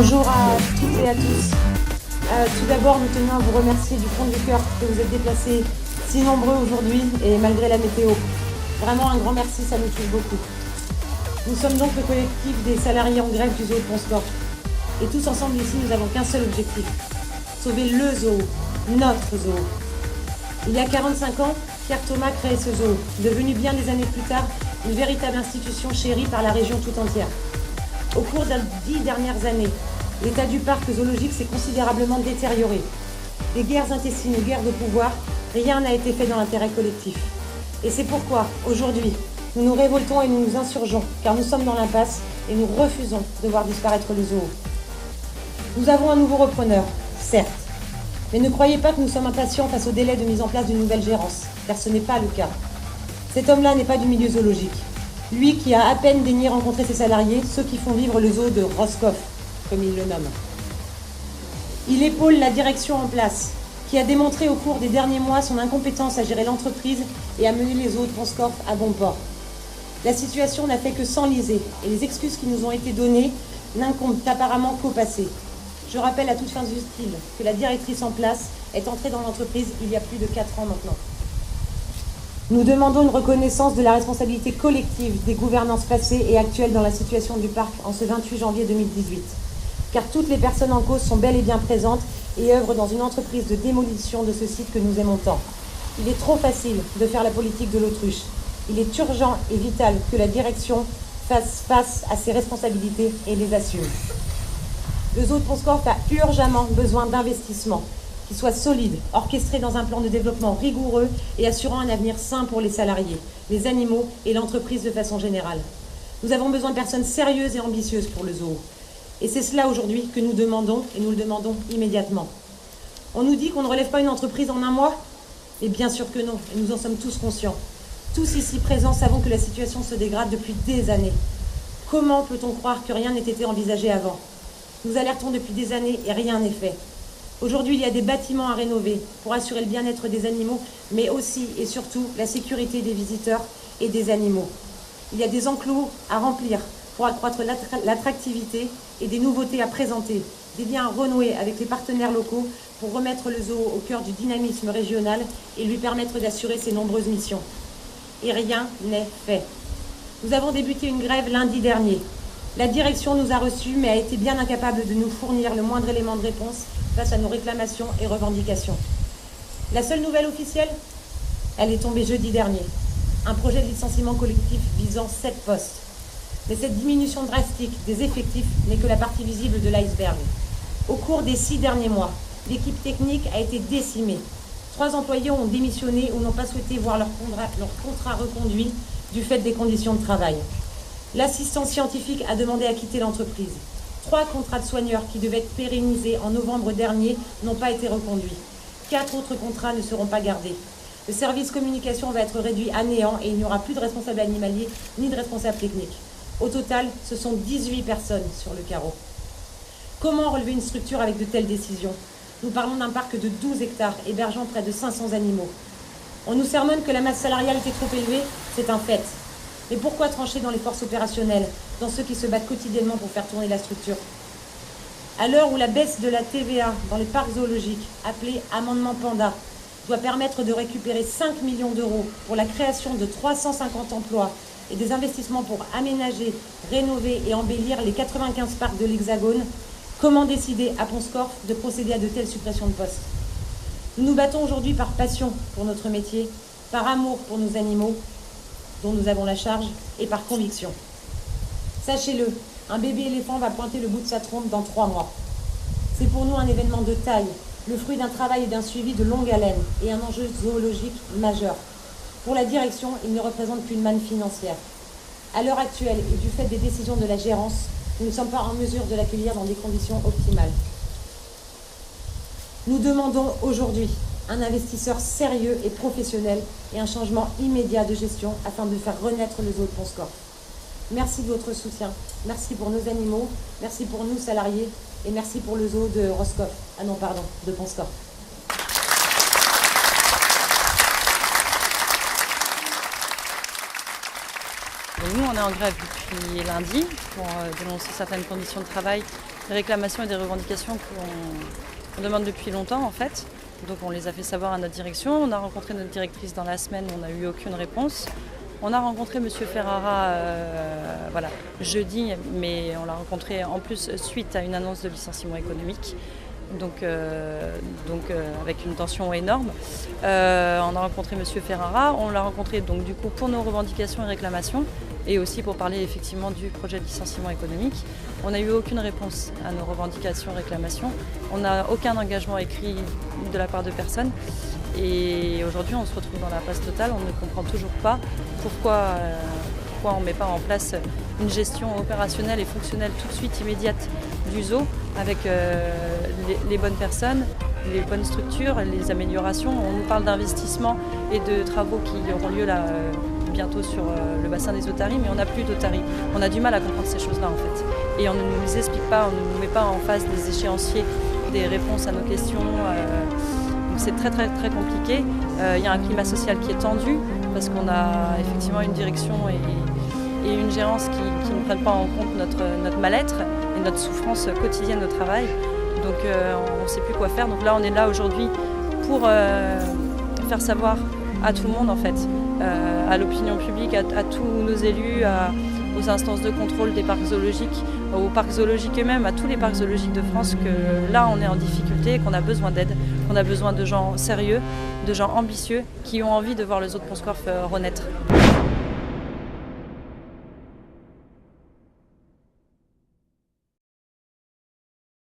Bonjour à toutes et à tous. Tout d'abord, nous tenons à vous remercier du fond du cœur que vous êtes déplacés si nombreux aujourd'hui et malgré la météo. Vraiment un grand merci, ça nous touche beaucoup. Nous sommes donc le collectif des salariés en grève du zoo de Pont-Scorff. Et tous ensemble ici, nous n'avons qu'un seul objectif, sauver le zoo, notre zoo. Il y a 45 ans, Pierre Thomas créait ce zoo, devenu bien des années plus tard une véritable institution chérie par la région tout entière. Au cours des 10 dernières années, l'état du parc zoologique s'est considérablement détérioré. Les guerres intestines, guerres de pouvoir, rien n'a été fait dans l'intérêt collectif. Et c'est pourquoi, aujourd'hui, nous nous révoltons et nous nous insurgeons, car nous sommes dans l'impasse et nous refusons de voir disparaître le zoo. Nous avons un nouveau repreneur, certes, mais ne croyez pas que nous sommes impatients face au délai de mise en place d'une nouvelle gérance, car ce n'est pas le cas. Cet homme-là n'est pas du milieu zoologique. Lui qui a à peine daigné rencontrer ses salariés, ceux qui font vivre le zoo de Roscoff, comme il le nomme. Il épaule la direction en place, qui a démontré au cours des derniers mois son incompétence à gérer l'entreprise et à mener les zoos de Pont-Scorff à bon port. La situation n'a fait que s'enliser et les excuses qui nous ont été données n'incombent apparemment qu'au passé. Je rappelle à toute fin utile que la directrice en place est entrée dans l'entreprise il y a plus de 4 ans maintenant. Nous demandons une reconnaissance de la responsabilité collective des gouvernances passées et actuelles dans la situation du parc en ce 28 janvier 2018. Car toutes les personnes en cause sont bel et bien présentes et œuvrent dans une entreprise de démolition de ce site que nous aimons tant. Il est trop facile de faire la politique de l'autruche. Il est urgent et vital que la direction fasse face à ses responsabilités et les assume. Le zoo de Pont-Scorff a urgemment besoin d'investissements qui soient solides, orchestrés dans un plan de développement rigoureux et assurant un avenir sain pour les salariés, les animaux et l'entreprise de façon générale. Nous avons besoin de personnes sérieuses et ambitieuses pour le zoo. Et c'est cela aujourd'hui que nous demandons, et nous le demandons immédiatement. On nous dit qu'on ne relève pas une entreprise en un mois ? Et bien sûr que non, et nous en sommes tous conscients. Tous ici présents savons que la situation se dégrade depuis des années. Comment peut-on croire que rien n'ait été envisagé avant ? Nous alertons depuis des années et rien n'est fait. Aujourd'hui, il y a des bâtiments à rénover pour assurer le bien-être des animaux, mais aussi et surtout la sécurité des visiteurs et des animaux. Il y a des enclos à remplir pour accroître l'attractivité et des nouveautés à présenter, des liens à renouer avec les partenaires locaux pour remettre le zoo au cœur du dynamisme régional et lui permettre d'assurer ses nombreuses missions. Et rien n'est fait. Nous avons débuté une grève lundi dernier. La direction nous a reçus, mais a été bien incapable de nous fournir le moindre élément de réponse face à nos réclamations et revendications. La seule nouvelle officielle, elle est tombée jeudi dernier. Un projet de licenciement collectif visant 7 postes. Mais cette diminution drastique des effectifs n'est que la partie visible de l'iceberg. Au cours des 6 derniers mois, l'équipe technique a été décimée. 3 employés ont démissionné ou n'ont pas souhaité voir leur contrat reconduit du fait des conditions de travail. L'assistant scientifique a demandé à quitter l'entreprise. 3 contrats de soigneurs qui devaient être pérennisés en novembre dernier n'ont pas été reconduits. 4 autres contrats ne seront pas gardés. Le service communication va être réduit à néant et il n'y aura plus de responsable animalier ni de responsable technique. Au total, ce sont 18 personnes sur le carreau. Comment relever une structure avec de telles décisions ? Nous parlons d'un parc de 12 hectares hébergeant près de 500 animaux. On nous sermonne que la masse salariale était trop élevée, c'est un fait. Mais pourquoi trancher dans les forces opérationnelles, dans ceux qui se battent quotidiennement pour faire tourner la structure ? À l'heure où la baisse de la TVA dans les parcs zoologiques, appelée amendement Panda, doit permettre de récupérer 5 millions d'euros pour la création de 350 emplois et des investissements pour aménager, rénover et embellir les 95 parcs de l'Hexagone, comment décider à Pont-Scorff de procéder à de telles suppressions de postes ? Nous nous battons aujourd'hui par passion pour notre métier, par amour pour nos animaux, dont nous avons la charge, et par conviction. Sachez-le, un bébé éléphant va pointer le bout de sa trompe dans 3 mois. C'est pour nous un événement de taille, le fruit d'un travail et d'un suivi de longue haleine, et un enjeu zoologique majeur. Pour la direction, il ne représente qu'une manne financière. À l'heure actuelle, et du fait des décisions de la gérance, nous ne sommes pas en mesure de l'accueillir dans des conditions optimales. Nous demandons aujourd'hui un investisseur sérieux et professionnel et un changement immédiat de gestion afin de faire renaître le zoo de Pont-Scorff. Merci de votre soutien. Merci pour nos animaux, merci pour nous salariés et merci pour le zoo de Roscoff. De Pont-Scorff. Nous, on est en grève depuis lundi pour dénoncer certaines conditions de travail réclamations et des revendications qu'on demande depuis longtemps en fait. Donc on les a fait savoir à notre direction. On a rencontré notre directrice dans la semaine, on n'a eu aucune réponse. On a rencontré M. Ferrara jeudi, mais on l'a rencontré en plus suite à une annonce de licenciement économique. Donc avec une tension énorme. On a rencontré M. Ferrara, on l'a rencontré donc du coup pour nos revendications et réclamations et aussi pour parler effectivement du projet de licenciement économique. On n'a eu aucune réponse à nos revendications et réclamations. On n'a aucun engagement écrit de la part de personne. Et aujourd'hui on se retrouve dans la passe totale, on ne comprend toujours pas pourquoi on ne met pas en place une gestion opérationnelle et fonctionnelle tout de suite immédiate du zoo avec les bonnes personnes, les bonnes structures, les améliorations. On nous parle d'investissements et de travaux qui auront lieu là bientôt sur le bassin des otaries, mais on n'a plus d'otaries. On a du mal à comprendre ces choses-là en fait. Et on ne nous les explique pas, on ne nous met pas en face des échéanciers, des réponses à nos questions. Donc c'est très très très compliqué. Il y a un climat social qui est tendu parce qu'on a effectivement une direction et une gérance qui ne prennent pas en compte notre mal-être et notre souffrance quotidienne au travail. Donc on ne sait plus quoi faire. Donc là on est là aujourd'hui pour faire savoir à tout le monde en fait, à l'opinion publique, à tous nos élus, aux instances de contrôle des parcs zoologiques, aux parcs zoologiques eux-mêmes, à tous les parcs zoologiques de France que là on est en difficulté, qu'on a besoin d'aide, qu'on a besoin de gens sérieux, de gens ambitieux qui ont envie de voir le zoo de Pont-Scorff renaître.